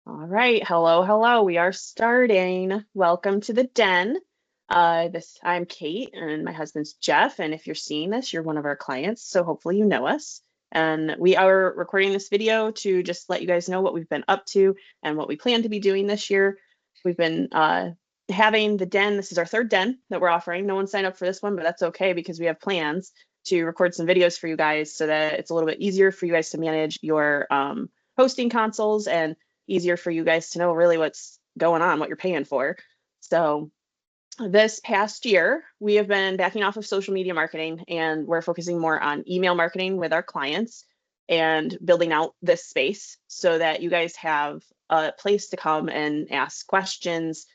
All right. Hello, hello. We are starting. Welcome to the den. I'm Kate and my husband's Jeff. And if you're seeing this, you're one of our clients. So hopefully you know us. And we are recording this video to just let you guys know what we've been up to and what we plan to be doing this year. We've been having the den. This is our third den that we're offering. No one signed up for this one, but that's okay because we have plans to record some videos for you guys so that it's a little bit easier for you guys to manage your hosting consoles and easier for you guys to know really what's going on, what you're paying for. So this past year, we have been backing off of social media marketing and we're focusing more on email marketing with our clients and building out this space so that you guys have a place to come and ask questions,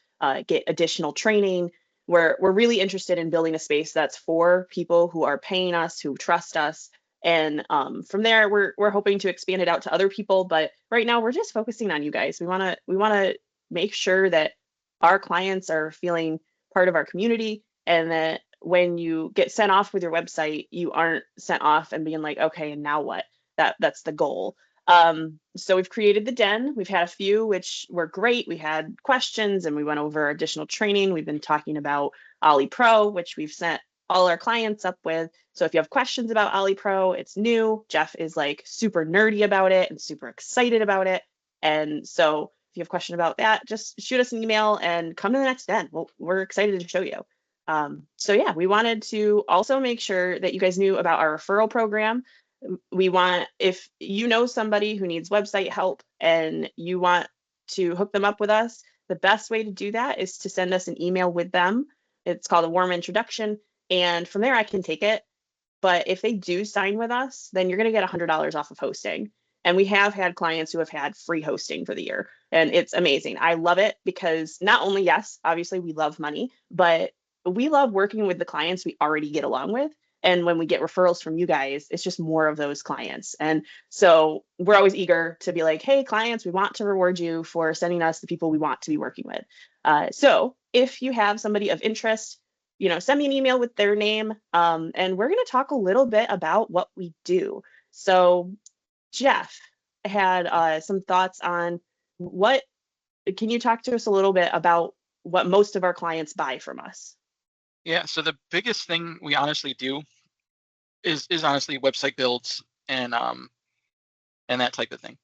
get additional training. We're really interested in building a space that's for people who are paying us, who trust us. And from there, we're hoping to expand it out to other people. But right now, we're just focusing on you guys. We want to make sure that our clients are feeling part of our community and that when you get sent off with your website you aren't sent off and being like, okay, and now what? That's the goal. So we've created the den. We've had a few which were great. We had questions and we went over additional training. We've been talking about Ollie Pro, which we've sent all our clients up with. So if you have questions about Ollie Pro, it's new. Jeff is like super nerdy about it and super excited about it. And so if you have a question about that, just shoot us an email and come to the next den. We're excited to show you. So yeah, we wanted to also make sure that you guys knew about our referral program. We want, if you know somebody who needs website help and you want to hook them up with us, the best way to do that is to send us an email with them. It's called a warm introduction. And from there, I can take it. But if they do sign with us, then you're going to get $100 off of hosting. And we have had clients who have had free hosting for the year. And it's amazing. I love it because not only, yes, obviously we love money, but we love working with the clients we already get along with. And when we get referrals from you guys, it's just more of those clients. And so we're always eager to be like, hey, clients, we want to reward you for sending us the people we want to be working with. So if you have somebody of interest, send me an email with their name. And we're going to talk a little bit about what we do. So Jeff had some thoughts on what, can you talk to us a little bit about what most of our clients buy from us? Yeah, so the biggest thing we honestly do is honestly website builds and that type of thing.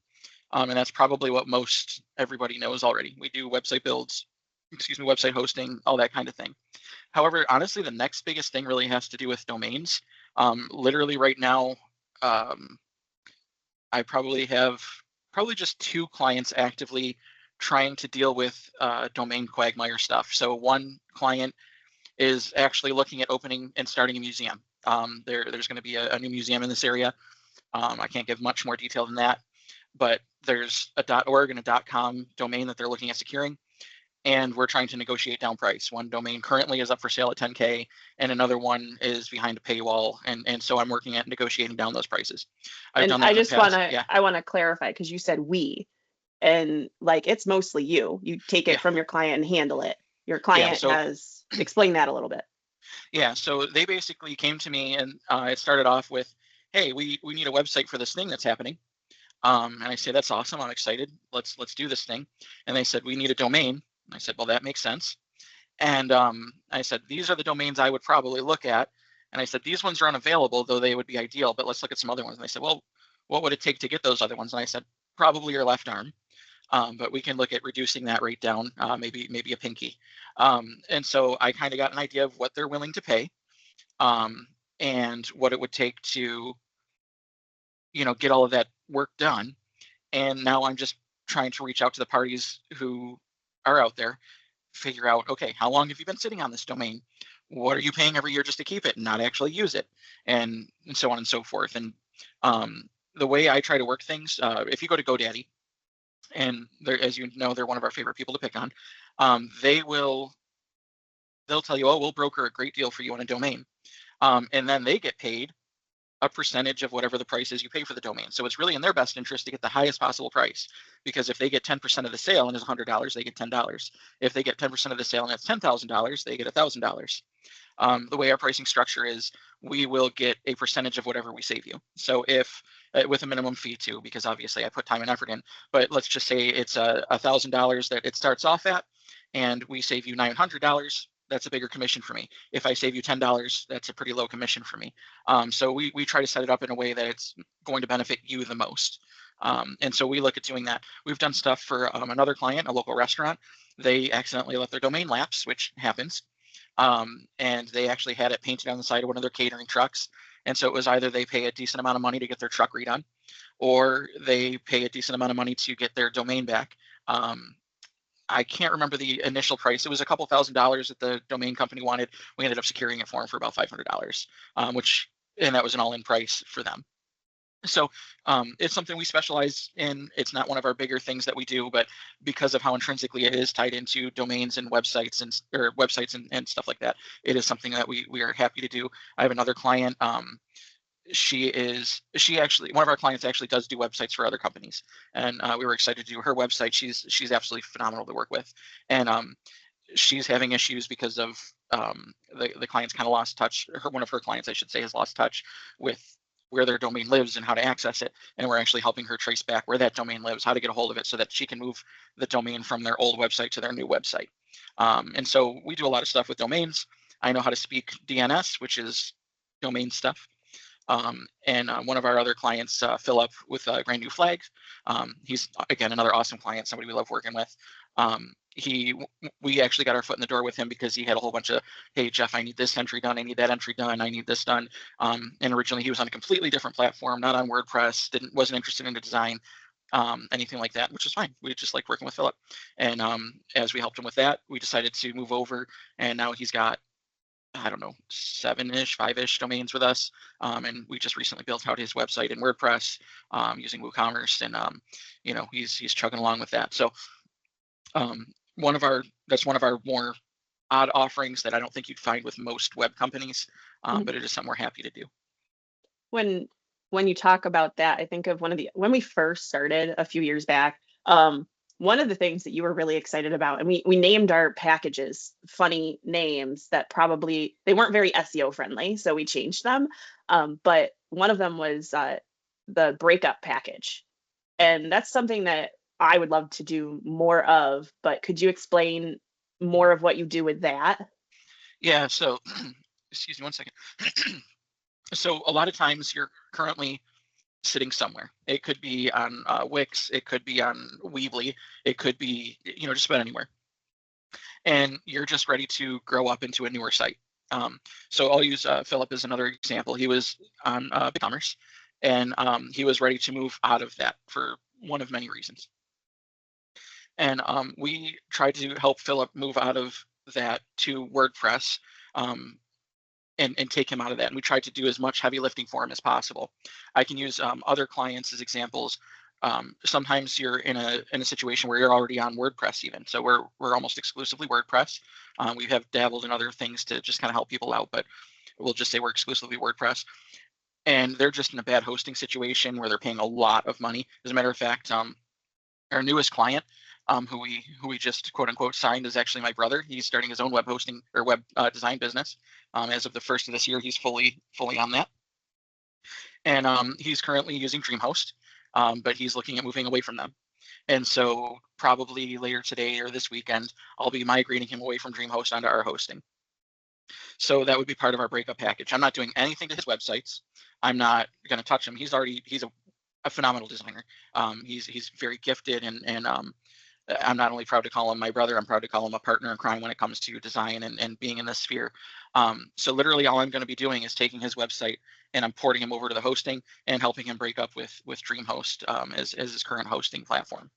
And that's probably what most everybody knows already. We do website builds, website hosting, all that kind of thing. However, honestly, the next biggest thing really has to do with domains. Literally right now, I probably have just two clients actively trying to deal with domain quagmire stuff. So one client is actually looking at opening and starting a museum. There's going to be a new museum in this area. I can't give much more detail than that, but there's a .org and a .com domain that they're looking at securing, and we're trying to negotiate down price. One domain currently is up for sale at 10K, and another one is behind a paywall, and so I'm working at negotiating down those prices. I've And done that I in the just want past. to, Yeah, I want to clarify because you said we, and like it's mostly you. You take it yeah, from your client and handle it. Your yeah. client So has explained that a little bit. yeah, so they basically came to me, and it started off with, "Hey, we need a website for this thing that's happening." And I said, "That's awesome. I'm excited. Let's do this thing." And they said, "We need a domain." And I said, "Well, that makes sense." And I said, "These are the domains I would probably look at." And I said, "These ones are unavailable, though they would be ideal, but let's look at some other ones." And they said, "Well, what would it take to get those other ones?" And I said, "Probably your left arm, but we can look at reducing that rate down, maybe a pinky." And so I kind of got an idea of what they're willing to pay, um, and what it would take to, get all of that work done. And now I'm just trying to reach out to the parties who are out there, figure out, okay, how long have you been sitting on this domain? What are you paying every year just to keep it and not actually use it? And so on and so forth. And the way I try to work things, if you go to GoDaddy, and they're, as you know, they're one of our favorite people to pick on, they'll tell you, oh, we'll broker a great deal for you on a domain. And then they get paid a percentage of whatever the price is you pay for the domain. So it's really in their best interest to get the highest possible price, because if they get 10% of the sale and it's $100, they get $10. If they get 10% of the sale and it's $10,000, they get $1,000. The way our pricing structure is, we will get a percentage of whatever we save you. So if with a minimum fee too, because obviously I put time and effort in, but let's just say it's $1,000 that it starts off at, and we save you $900. That's a bigger commission for me. If I save you $10, that's a pretty low commission for me. So we try to set it up in a way that it's going to benefit you the most. And so we look at doing that. We've done stuff for another client, a local restaurant. They accidentally let their domain lapse, which happens. And they actually had it painted on the side of one of their catering trucks. And so it was either they pay a decent amount of money to get their truck redone, or they pay a decent amount of money to get their domain back. I can't remember the initial price. It was a couple $1,000s that the domain company wanted. We ended up securing it for them for about $500, and that was an all-in price for them. So it's something we specialize in. It's not one of our bigger things that we do, but because of how intrinsically it is tied into domains and websites and stuff like that, it is something that we are happy to do. I have another client. She actually, one of our clients actually does do websites for other companies, and we were excited to do her website. She's absolutely phenomenal to work with, and she's having issues because of the client's kind of lost touch. One of her clients, I should say, has lost touch with where their domain lives and how to access it, and we're actually helping her trace back where that domain lives, how to get a hold of it, so that she can move the domain from their old website to their new website. And so we do a lot of stuff with domains. I know how to speak DNS, which is domain stuff. And one of our other clients, Philip with Grand New Flags, he's again another awesome client, somebody we love working with. We actually got our foot in the door with him because he had a whole bunch of, hey Jeff, I need this entry done, I need that entry done, I need this done. And originally he was on a completely different platform, not on WordPress, wasn't interested in the design, anything like that, which is fine. We just like working with Philip. And as we helped him with that, we decided to move over, and now he's got, I don't know, 7-ish, 5-ish domains with us. And we just recently built out his website in WordPress using WooCommerce, and he's chugging along with that. So that's one of our more odd offerings that I don't think you'd find with most web companies, but it is something we're happy to do. When you talk about that, I think of when we first started a few years back, one of the things that you were really excited about, and we named our packages funny names that probably they weren't very SEO friendly, so we changed them. But one of them was the breakup package, and that's something that I would love to do more of. But could you explain more of what you do with that? Yeah. So, excuse me one second. So a lot of times you're currently sitting somewhere. It could be on Wix, it could be on Weebly, it could be just about anywhere, and you're just ready to grow up into a newer site. So I'll use Philip as another example. He was on BigCommerce, and he was ready to move out of that for one of many reasons. And we tried to help Philip move out of that to WordPress, and take him out of that. And we tried to do as much heavy lifting for him as possible. I can use other clients as examples. Sometimes you're in a situation where you're already on WordPress even. So we're almost exclusively WordPress. We have dabbled in other things to just kind of help people out, but we'll just say we're exclusively WordPress. And they're just in a bad hosting situation where they're paying a lot of money. As a matter of fact, our newest client, who we just quote unquote signed, is actually my brother. He's starting his own web hosting or web design business. As of the first of this year, he's fully on that. And he's currently using DreamHost, but he's looking at moving away from them. And so probably later today or this weekend, I'll be migrating him away from DreamHost onto our hosting. So that would be part of our breakup package. I'm not doing anything to his websites. I'm not going to touch him. He's a phenomenal designer. He's very gifted, and I'm not only proud to call him my brother, I'm proud to call him a partner in crime when it comes to design and being in this sphere. So literally all I'm going to be doing is taking his website and I'm porting him over to the hosting and helping him break up with DreamHost as his current hosting platform.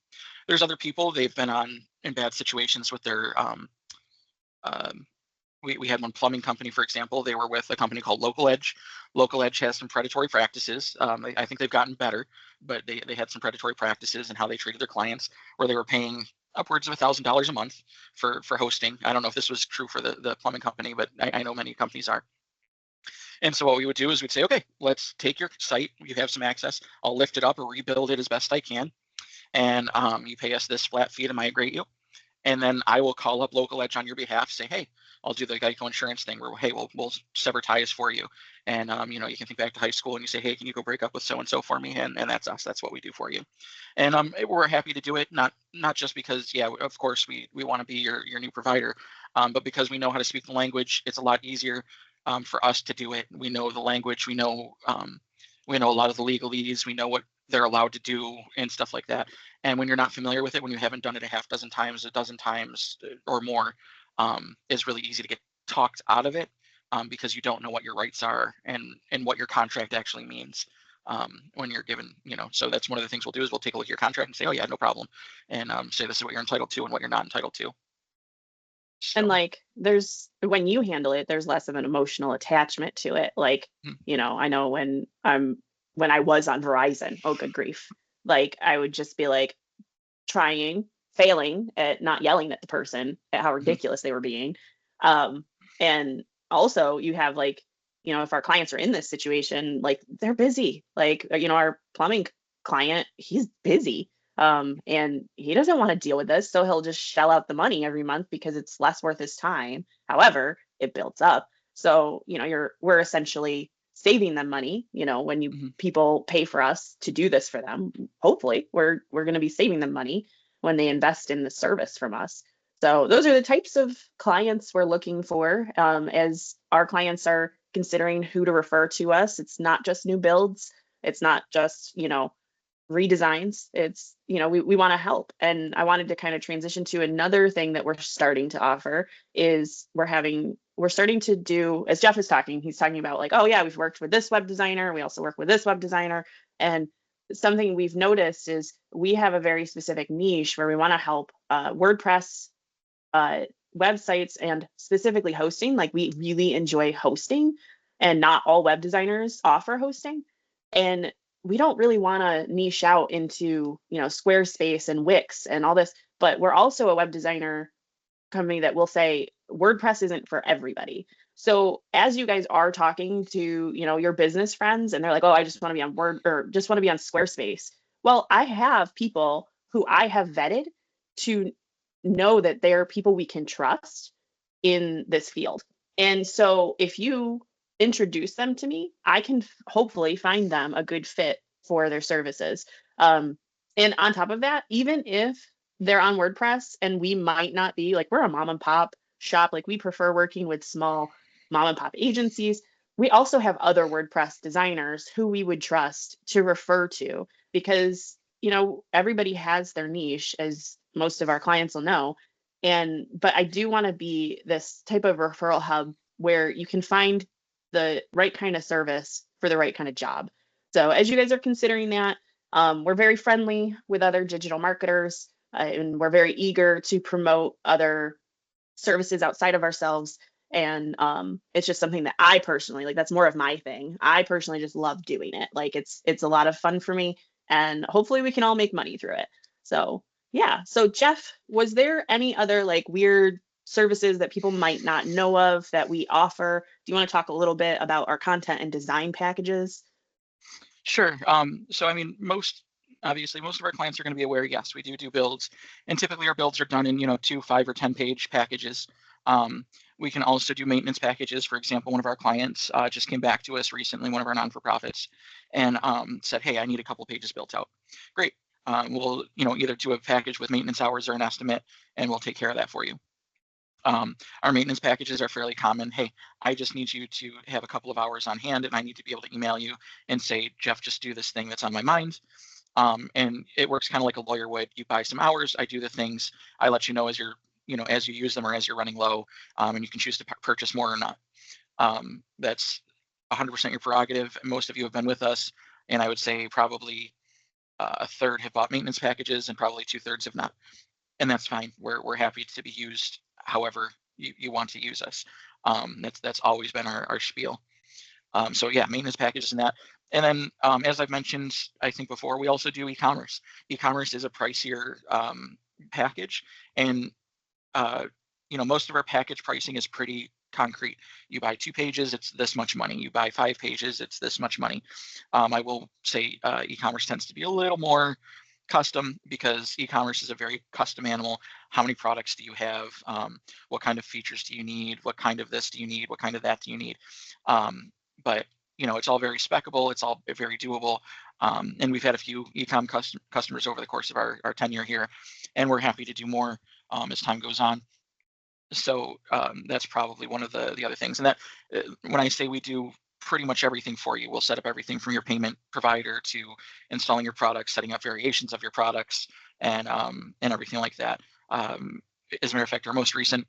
There's other people, they've been in bad situations with their we had one plumbing company, for example. They were with a company called Local Edge. Local Edge has some predatory practices. I think they've gotten better, but they had some predatory practices in how they treated their clients, where they were paying upwards of $1,000 a month for hosting. I don't know if this was true for the plumbing company, but I know many companies are. And so what we would do is we'd say, okay, let's take your site. You have some access. I'll lift it up or rebuild it as best I can. And you pay us this flat fee to migrate you. And then I will call up Local Edge on your behalf, say, hey, I'll do the Geico insurance thing where, hey, we'll sever ties for you. And, you can think back to high school and you say, hey, can you go break up with so-and-so for me? And that's us. That's what we do for you. And we're happy to do it, not just because, yeah, of course, we want to be your new provider, but because we know how to speak the language. It's a lot easier for us to do it. We know the language. We know a lot of the legalese. We know what they're allowed to do and stuff like that. And when you're not familiar with it, when you haven't done it a half dozen times, a dozen times or more, it's really easy to get talked out of it because you don't know what your rights are and what your contract actually means when you're given, so that's one of the things we'll do is we'll take a look at your contract and say, oh yeah, no problem. And say this is what you're entitled to and what you're not entitled to. And So, like when you handle it, there's less of an emotional attachment to it. Like, I know when I was on Verizon, oh good grief. Like I would just be like failing at not yelling at the person at how ridiculous they were being. And also you have like, if our clients are in this situation, like they're busy. Like, our plumbing client, he's busy. And he doesn't want to deal with this, so he'll just shell out the money every month because it's less worth his time. However, it builds up. So, we're essentially saving them money, when people pay for us to do this for them. Hopefully, we're going to be saving them money when they invest in the service from us. So those are the types of clients we're looking for as our clients are considering who to refer to us. It's not just new builds. It's not just, redesigns. It's, we want to help. And I wanted to kind of transition to another thing that we're starting to offer is we're starting to do, as Jeff is talking, he's talking about like, oh yeah, we've worked with this web designer. We also work with this web designer. And something we've noticed is we have a very specific niche where we want to help WordPress websites and specifically hosting. Like we really enjoy hosting and not all web designers offer hosting. And we don't really want to niche out into, Squarespace and Wix and all this, but we're also a web designer company that will say WordPress isn't for everybody. So as you guys are talking to, your business friends and they're like, oh, I just want to be on Word or just want to be on Squarespace. Well, I have people who I have vetted to know that they're people we can trust in this field. And so if you introduce them to me, I can hopefully find them a good fit for their services. And on top of that, even if they're on WordPress and we might not be like, we're a mom and pop shop, like we prefer working with small mom and pop agencies. We also have other WordPress designers who we would trust to refer to because, everybody has their niche, as most of our clients will know. But I do want to be this type of referral hub where you can find the right kind of service for the right kind of job. So as you guys are considering that, we're very friendly with other digital marketers, and we're very eager to promote other services outside of ourselves. And it's just something that I personally like. That's more of my thing. I personally just love doing it. Like it's a lot of fun for me, and hopefully we can all make money through it. So yeah. So Jeff, was there any other like weird services that people might not know of that we offer? Do you want to talk a little bit about our content and design packages? sure. So I mean, obviously most of our clients are going to be aware. Yes, we do builds, and typically our builds are done in 2, 5, or 10-page packages. We can also do maintenance packages. For example, one of our clients just came back to us recently, one of our non-for-profits, and said, hey, I need a couple pages built out. Great. We'll either do a package with maintenance hours or an estimate, and we'll take care of that for you. Our maintenance packages are fairly common. Hey, I just need you to have a couple of hours on hand, and I need to be able to email you and say, Jeff, just do this thing that's on my mind. And it works kind of like a lawyer would. You buy some hours, I do the things, I let you know as as you use them or as you're running low, and you can choose to purchase more or not. That's 100% your prerogative. Most of you have been with us, and I would say probably a third have bought maintenance packages, and probably 2/3 have not. And that's fine. We're happy to be used however you want to use us. That's always been our spiel. So yeah, maintenance packages and that. And then as I've mentioned, I think before, we also do e-commerce. E-commerce is a pricier package, and most of our package pricing is pretty concrete. You buy 2 pages, it's this much money. You buy 5 pages, it's this much money. I will say e-commerce tends to be a little more custom because e-commerce is a very custom animal. How many products do you have? What kind of features do you need? What kind of this do you need? What kind of that do you need? But it's all very speccable. It's all very doable. And we've had a few e-com customers over the course of our tenure here, and we're happy to do more as time goes on. So that's probably one of the other things. And that when I say we do pretty much everything for you, we'll set up everything from your payment provider to installing your products, setting up variations of your products, and everything like that. As a matter of fact, our most recent,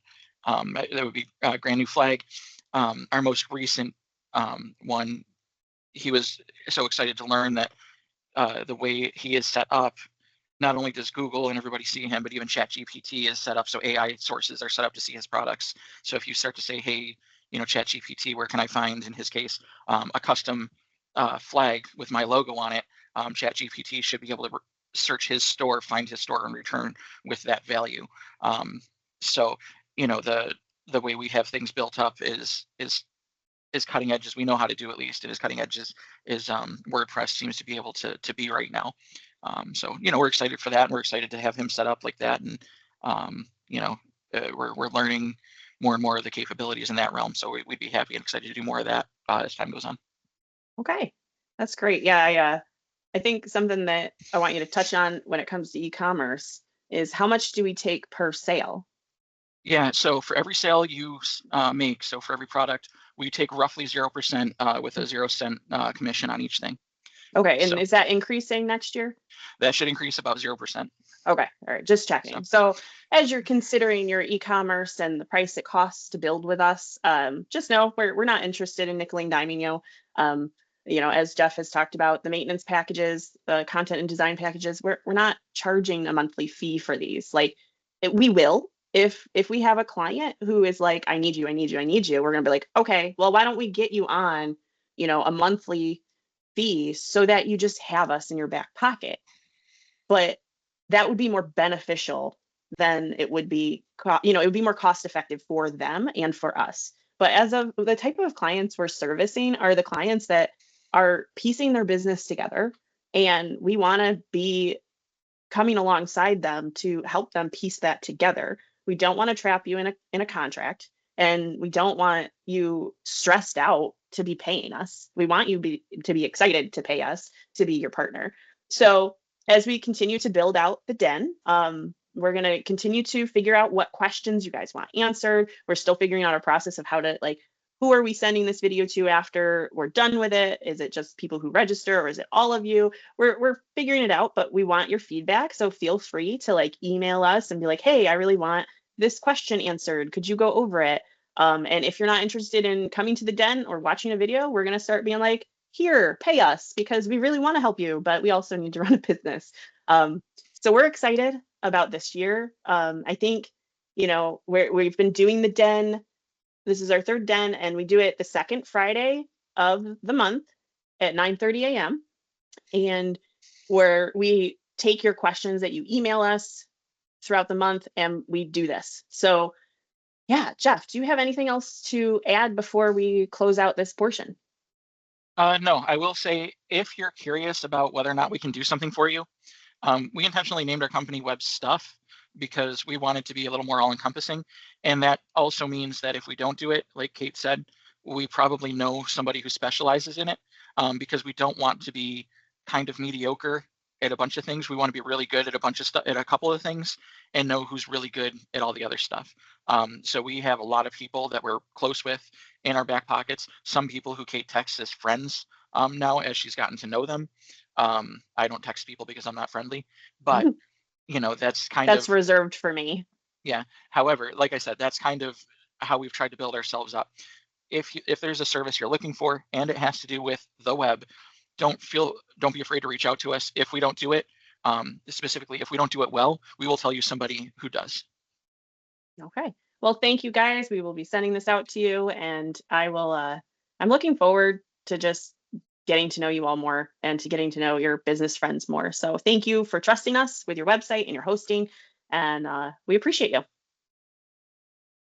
that would be Grand New Flag. Our most recent one, he was so excited to learn that the way he is set up, not only does Google and everybody see him, but even ChatGPT is set up so AI sources are set up to see his products. So if you start to say, hey, ChatGPT, where can I find, in his case, a custom flag with my logo on it, ChatGPT should be able to search his store, find his store, and return with that value. So the way we have things built up is cutting edge as we know how to do, at least. It is cutting edge as WordPress seems to be able to be right now. So we're excited for that, and we're excited to have him set up like that, and we're learning more and more of the capabilities in that realm. So we'd be happy and excited to do more of that as time goes on. Okay, that's great. Yeah, I think something that I want you to touch on when it comes to e-commerce is how much do we take per sale? Yeah, so for every sale you make, so for every product, we take roughly 0% with a 0 cent commission on each thing. Okay, and So is that increasing next year? that should increase about 0%. Okay, all right, just checking. So as you're considering your e-commerce and the price it costs to build with us, just know we're not interested in nickel and diming you. As Jeff has talked about, the maintenance packages, the content and design packages, we're not charging a monthly fee for these. Like we will if we have a client who is like, I need you, I need you, I need you, we're gonna be like, okay, well, why don't we get you on, a monthly fee so that you just have us in your back pocket. But that would be more beneficial than it would be, it would be more cost effective for them and for us. But as of the type of clients we're servicing are the clients that are piecing their business together, and we want to be coming alongside them to help them piece that together. We don't want to trap you in a contract, and we don't want you stressed out to be paying us. We want you to be excited to pay us to be your partner. So as we continue to build out the den, we're going to continue to figure out what questions you guys want answered. We're still figuring out a process of how to, like, who are we sending this video to after we're done with it? Is it just people who register, or is it all of you? We're figuring it out, but we want your feedback. So feel free to email us and be like, hey, I really want this question answered. Could you go over it? And if you're not interested in coming to the den or watching a video, we're going to start being like, here, pay us, because we really want to help you, but we also need to run a business. So we're excited about this year. I think, we've been doing the den. This is our third den, and we do it the second Friday of the month at 9:30 a.m. And where we take your questions that you email us throughout the month, and we do this. So yeah, Jeff, do you have anything else to add before we close out this portion? No, I will say, if you're curious about whether or not we can do something for you, we intentionally named our company Web Stuff because we want it to be a little more all-encompassing. And that also means that if we don't do it, like Kate said, we probably know somebody who specializes in it, because we don't want to be kind of mediocre at a bunch of things. We want to be really good at a bunch of stuff, at a couple of things, and know who's really good at all the other stuff. So we have a lot of people that we're close with in our back pockets. Some people who Kate texts as friends now, as she's gotten to know them. I don't text people because I'm not friendly, but that's That's reserved for me. Yeah. However, like I said, that's kind of how we've tried to build ourselves up. If there's a service you're looking for and it has to do with the web, don't be afraid to reach out to us. If we don't do it, specifically, if we don't do it well, we will tell you somebody who does. Okay. Well, thank you guys. We will be sending this out to you, and I'm looking forward to just getting to know you all more and to getting to know your business friends more. So thank you for trusting us with your website and your hosting, and we appreciate you.